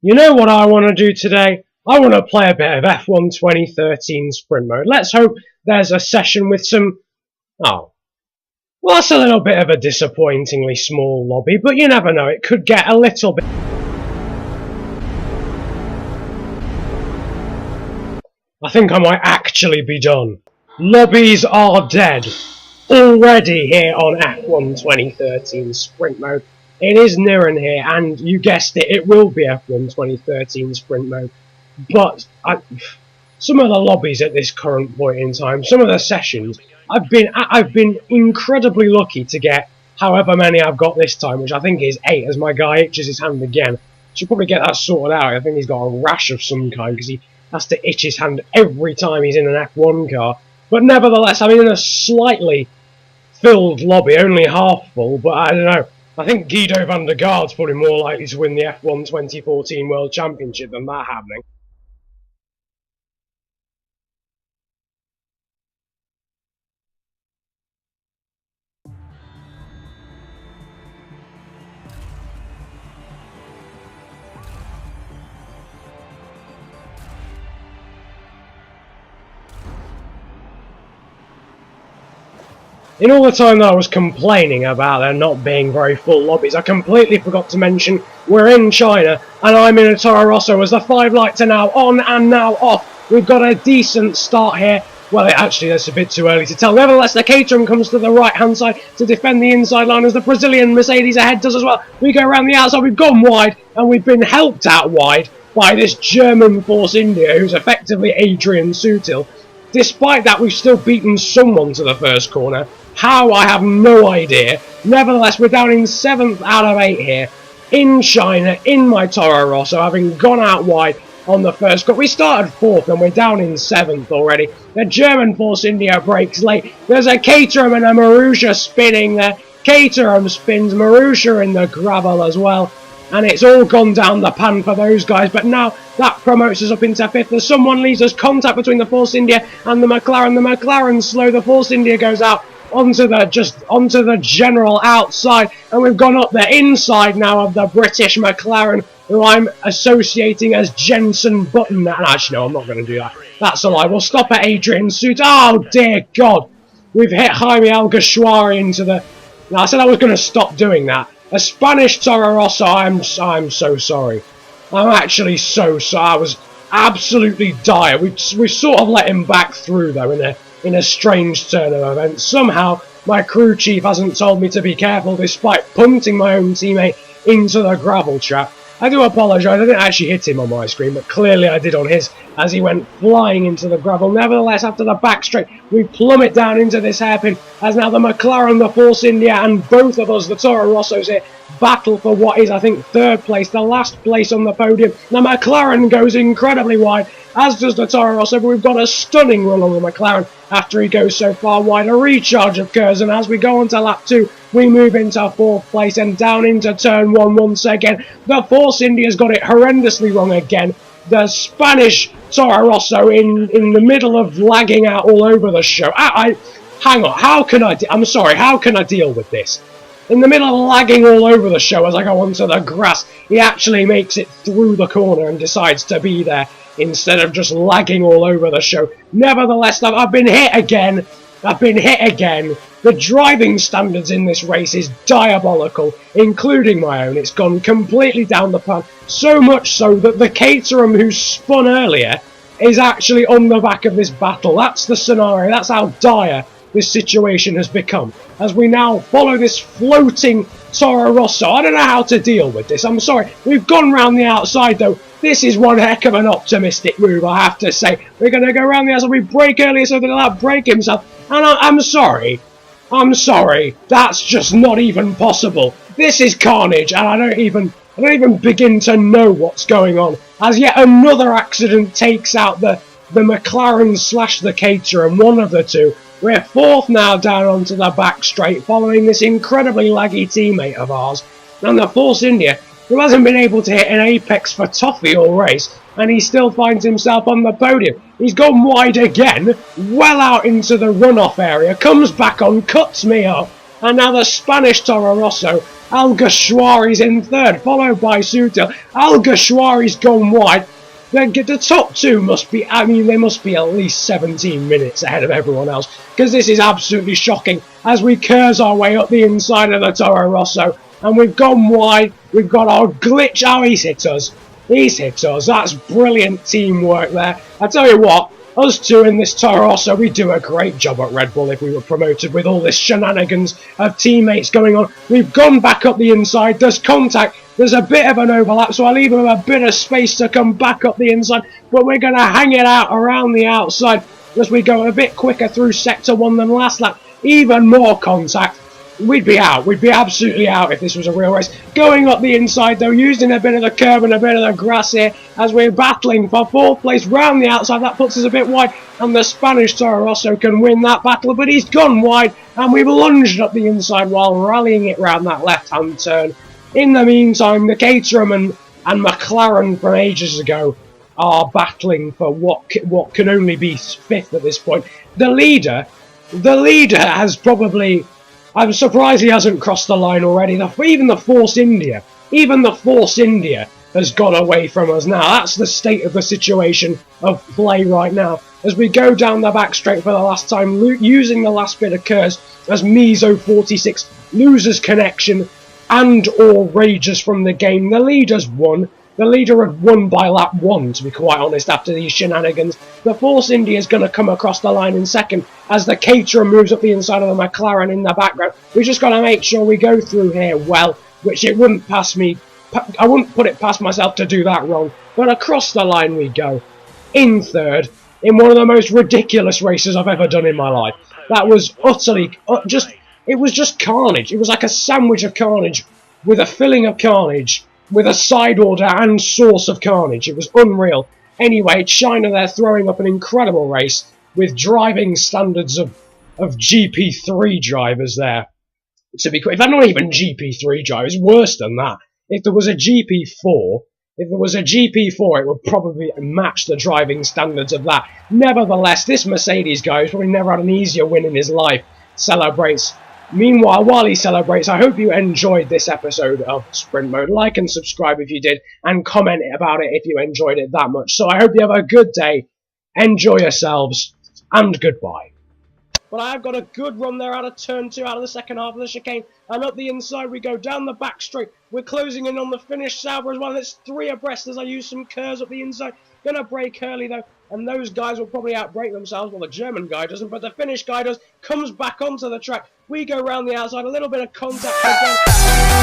You know what I want to do today? I want to play a bit of F1 2013 Sprint Mode. Let's hope there's a session with some... Oh. Well, that's a little bit of a disappointingly small lobby, but you never know, it could get a little bit... I think I might actually be done. Lobbies are dead. Already here on F1 2013 Sprint Mode. It is Niran here, and you guessed it, it will be F1 2013 Sprint Mode. But some of the lobbies at this current point in time, some of the sessions, I've been incredibly lucky to get however many I've got this time, which I think is 8, as my guy itches his hand again. Should probably get that sorted out. I think he's got a rash of some kind because he has to itch his hand every time he's in an F1 car. But nevertheless, I'm in a slightly filled lobby, only half full, but I don't know. I think Guido van der Garde's probably more likely to win the F1 2014 World Championship than that happening. In all the time that I was complaining about there not being very full lobbies, I completely forgot to mention we're in China and I'm in a Toro Rosso as the 5 lights are now on and now off. We've got a decent start here. Well, actually, that's a bit too early to tell. Nevertheless, the Caterham comes to the right-hand side to defend the inside line as the Brazilian Mercedes ahead does as well. We go around the outside, we've gone wide and we've been helped out wide by this German Force India who's effectively Adrian Sutil. Despite that, we've still beaten someone to the first corner. How, I have no idea. Nevertheless, we're down in 7th out of 8 here. In China, in my Toro Rosso, having gone out wide on the first cut. We started 4th and we're down in 7th already. The German Force India breaks late. There's a Caterham and a Marussia spinning there. Caterham spins, Marussia in the gravel as well. And it's all gone down the pan for those guys. But now that promotes us up into 5th. As someone leaves us contact between the Force India and the McLaren. The McLaren slow. The Force India goes out onto the general outside, and we've gone up the inside now of the British McLaren, who I'm associating as Jenson Button. And actually, no, I'm not going to do that. That's a lie. We'll stop at Adrian Suit. Oh dear God, we've hit Jaime Alguersuari into the. No, I said I was going to stop doing that. A Spanish Toro Rosso. I'm so sorry. I'm actually so sorry. I was absolutely dire. We sort of let him back through though in a strange turn of events. Somehow, my crew chief hasn't told me to be careful despite punting my own teammate into the gravel trap. I do apologise, I didn't actually hit him on my screen, but clearly I did on his as he went flying into the gravel. Nevertheless, after the back straight, we plummet down into this hairpin as now the McLaren, the Force India, and both of us, the Toro Rossos here, battle for what is, I think, 3rd place, the last place on the podium. The McLaren goes incredibly wide, as does the Toro Rosso, but we've got a stunning run on the McLaren after he goes so far wide. A recharge occurs, and as we go on to lap 2, we move into 4th place and down into turn 1 once again. The Force India's got it horrendously wrong again. The Spanish Toro Rosso in the middle of lagging out all over the show. Hang on, how can I deal with this? In the middle of lagging all over the show as I go onto the grass, he actually makes it through the corner and decides to be there instead of just lagging all over the show. Nevertheless, I've been hit again. The driving standards in this race is diabolical, including my own. It's gone completely down the pan, so much so that the Caterham who spun earlier is actually on the back of this battle. That's the scenario, that's how dire this situation has become, as we now follow this floating Toro Rosso. I don't know how to deal with this, I'm sorry. We've gone round the outside though. This is one heck of an optimistic move, I have to say. We're going to go around the outside. We brake earlier so that he'll break himself. And I'm sorry, that's just not even possible. This is carnage, and I don't even begin to know what's going on, as yet another accident takes out the McLaren / the Caterham, one of the two. We're 4th now down onto the back straight, following this incredibly laggy teammate of ours, and the Force India, who hasn't been able to hit an apex for toffee all race, and he still finds himself on the podium. He's gone wide again, well out into the runoff area, comes back on, cuts me up, and now the Spanish Toro Rosso Al Ghashwari's in third, followed by Sutil. Al Ghashwari's gone wide. The top two must be, I mean, they must be at least 17 minutes ahead of everyone else, because this is absolutely shocking as we curse our way up the inside of the Toro Rosso, and we've gone wide. We've got our glitch. Oh, he's hit us. He's hit us. That's brilliant teamwork there. I tell you what, us two in this Toro Rosso, we do a great job at Red Bull if we were promoted with all this shenanigans of teammates going on. We've gone back up the inside. There's contact. There's a bit of an overlap, so I leave him a bit of space to come back up the inside. But we're going to hang it out around the outside as we go a bit quicker through Sector 1 than last lap. Even more contact. We'd be out. We'd be absolutely out if this was a real race. Going up the inside, though, using a bit of the curb and a bit of the grass here as we're battling for 4th place round the outside. That puts us a bit wide, and the Spanish Toro Rosso can win that battle, but he's gone wide, and we've lunged up the inside while rallying it round that left-hand turn. In the meantime, the Caterham and McLaren from ages ago are battling for what can only be 5th at this point. The leader has probably... I'm surprised he hasn't crossed the line already. Even the Force India has gone away from us now. That's the state of the situation of play right now. As we go down the back straight for the last time, using the last bit of curse as Mizo46 loses connection and or rages from the game. The leader's won. The leader had won by lap 1, to be quite honest, after these shenanigans. The Force India is going to come across the line in second as the Caterham moves up the inside of the McLaren in the background. We just got to make sure we go through here well, which it wouldn't pass me. I wouldn't put it past myself to do that wrong. But across the line we go, in third, in one of the most ridiculous races I've ever done in my life. That was utterly, it was just carnage. It was like a sandwich of carnage with a filling of carnage, with a side order and source of carnage. It was unreal. Anyway, China there throwing up an incredible race with driving standards of GP3 drivers there. To be quick, if they're not even GP3 drivers, worse than that. If there was a GP4, it would probably match the driving standards of that. Nevertheless, this Mercedes guy, who's probably never had an easier win in his life, celebrates. Meanwhile, while he celebrates, I hope you enjoyed this episode of Sprint Mode. Like and subscribe if you did, and comment about it if you enjoyed it that much. So I hope you have a good day, enjoy yourselves, and goodbye. But I have got a good run there out of turn 2, out of the second half of the chicane, and up the inside we go, down the back straight. We're closing in on the finish Sauber as well. It's 3 abreast as I use some curves up the inside. Gonna brake early though, and those guys will probably outbrake themselves. Well, the German guy doesn't, but the Finnish guy does. Comes back onto the track. We go round the outside, a little bit of contact again.